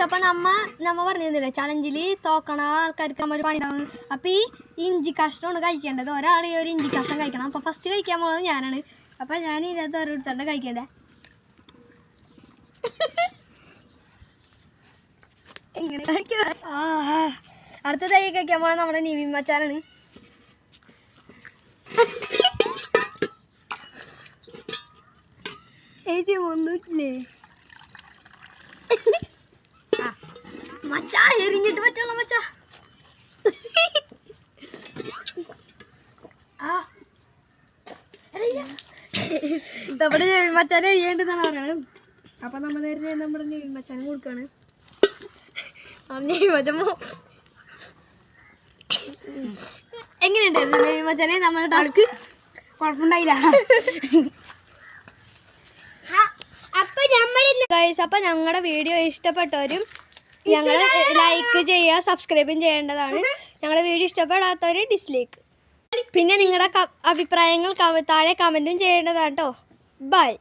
അപ്പം നമ്മ പറഞ്ഞിരുന്നില്ലേ ചലഞ്ചിൽ തോക്കണ ആൾക്കാർക്ക് നമ്മ ഒരു പണി ഉണ്ടാവും. അപ്പം ഈ ഇഞ്ചി കഷ്ണമാണ് കഴിക്കേണ്ടത്. ഒരാൾ ഈ ഒരു ഇഞ്ചി കഷ്ണം കഴിക്കണം. അപ്പം ഫസ്റ്റ് കഴിക്കാൻ പോകുന്നത് ഞാനാണ്. അപ്പം ഞാൻ ഇതിനകത്ത് ഓരോരുത്തരുടെ കഴിക്കണ്ടേ. എങ്ങനെ കഴിക്കണം? അടുത്തതായി കഴിക്കാൻ പോകുന്നത് നമ്മുടെ നിവിൻ മച്ചാനാണ്. ഒന്നുമില്ലേ മച്ചാ, എരിഞ്ഞിട്ട് പറ്റുള്ള മച്ചാ. നമ്മുടെ നിവിൻ മച്ചാനെ ചെയ്യേണ്ടതാണ് പറയണത്. അപ്പൊ നമ്മ നേരത്തെ നമ്മുടെ നിവിൻ മച്ചാനെ കൊടുക്കാണ്. നിവിൻ മച്ചമ്മ എങ്ങനെയുണ്ടായിരുന്നു നിവിൻ മച്ചാനെ നമ്മുടെ ടാസ്ക്? കുഴപ്പമുണ്ടായില്ല. അപ്പൊ ഞങ്ങളുടെ വീഡിയോ ഇഷ്ടപ്പെട്ടവരും ഞങ്ങളെ ലൈക്ക് ചെയ്യുക, സബ്സ്ക്രൈബും ചെയ്യേണ്ടതാണ്. ഞങ്ങളുടെ വീഡിയോ ഇഷ്ടപ്പെടാത്തവർ ഡിസ്ലൈക്ക്. പിന്നെ നിങ്ങളുടെ അഭിപ്രായങ്ങൾ താഴെ കമൻറ്റും ചെയ്യേണ്ടതാണ് കേട്ടോ. ബൈ.